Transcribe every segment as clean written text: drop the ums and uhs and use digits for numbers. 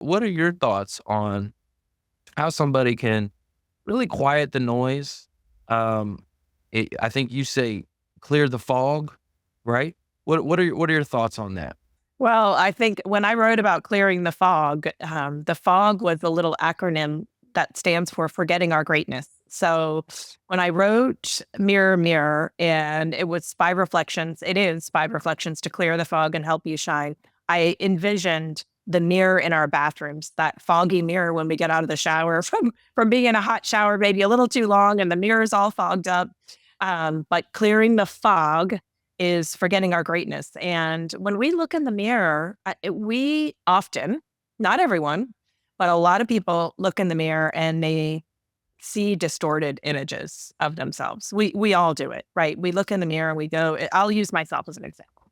What are your thoughts on how somebody can really quiet the noise? Um, I think you say clear the fog, right? What are your thoughts on that? Well, I think when I wrote about clearing the fog was a little acronym that stands for forgetting our greatness. So when I wrote Mirror, Mirror, and it was 5 reflections, it is 5 reflections to clear the fog and help you shine. I envisioned the mirror in our bathrooms, that foggy mirror when we get out of the shower from being in a hot shower, maybe a little too long, and the mirror's all fogged up. But clearing the fog is forgetting our greatness. And when we look in the mirror, we often, not everyone, but a lot of people look in the mirror and they see distorted images of themselves. We all do it, right? We look in the mirror and we go, I'll use myself as an example.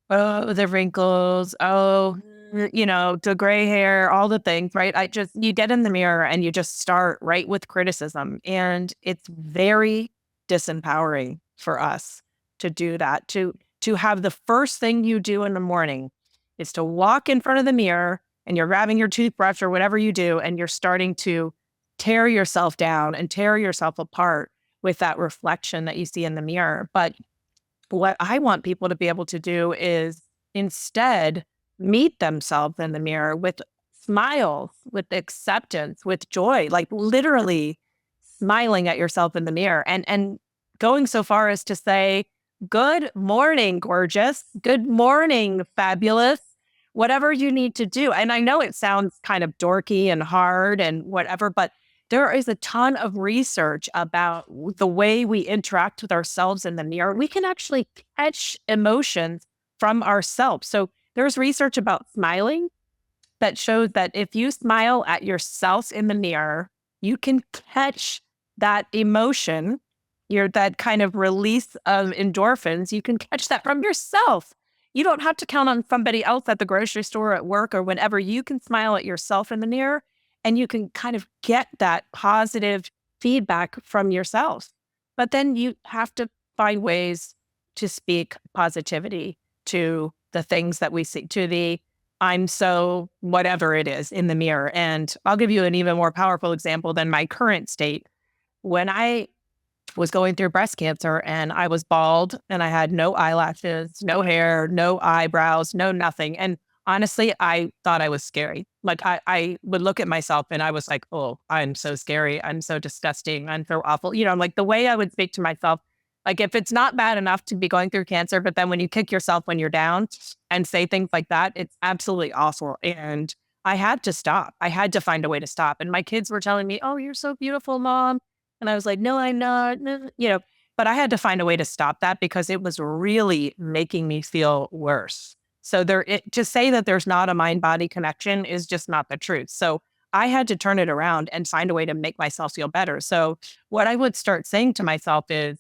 Oh, the wrinkles. Oh, the gray hair, all the things, right? You get in the mirror and you just start right with criticism. And it's very disempowering for us to do that, to have the first thing you do in the morning is to walk in front of the mirror and you're grabbing your toothbrush or whatever you do, and you're starting to tear yourself down and tear yourself apart with that reflection that you see in the mirror. But what I want people to be able to do is instead meet themselves in the mirror with smiles, with acceptance, with joy, like literally smiling at yourself in the mirror and going so far as to say, "Good morning, gorgeous. Good morning, fabulous." Whatever you need to do. And I know it sounds kind of dorky and hard and whatever, but there is a ton of research about the way we interact with ourselves in the mirror. We can actually catch emotions from ourselves. So there's research about smiling that shows that if you smile at yourself in the mirror, you can catch that emotion, that kind of release of endorphins. You can catch that from yourself. You don't have to count on somebody else at the grocery store, at work, or whenever. You can smile at yourself in the mirror and you can kind of get that positive feedback from yourself. But then you have to find ways to speak positivity to the things that we see, to the I'm so whatever it is in the mirror. And I'll give you an even more powerful example than my current state. When I was going through breast cancer and I was bald and I had no eyelashes, no hair, no eyebrows, no nothing. And honestly, I thought I was scary. Like I would look at myself and I was like, oh, I'm so scary. I'm so disgusting. I'm so awful. Like the way I would speak to myself, like if it's not bad enough to be going through cancer, but then when you kick yourself when you're down and say things like that, it's absolutely awful. And I had to stop. I had to find a way to stop. And my kids were telling me, oh, you're so beautiful, mom. And I was like, no, I'm not, no, but I had to find a way to stop that because it was really making me feel worse. So to say that there's not a mind body connection is just not the truth. So I had to turn it around and find a way to make myself feel better. So what I would start saying to myself is,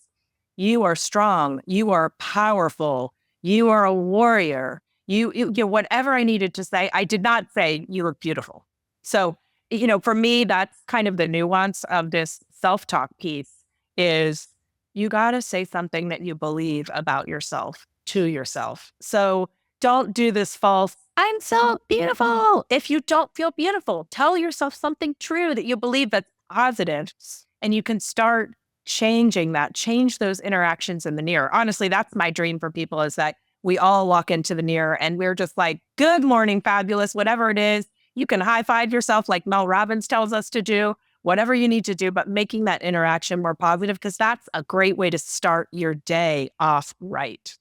you are strong, you are powerful, you are a warrior. Whatever I needed to say, I did not say you look beautiful. So for me, that's kind of the nuance of this self-talk piece is you got to say something that you believe about yourself to yourself. So don't do this false, I'm so beautiful. If you don't feel beautiful, tell yourself something true that you believe that's positive, and you can start changing that, change those interactions in the mirror. Honestly, that's my dream for people is that we all walk into the mirror and we're just like, good morning, fabulous, whatever it is. You can high five yourself like Mel Robbins tells us to do, whatever you need to do, but making that interaction more positive, because that's a great way to start your day off right.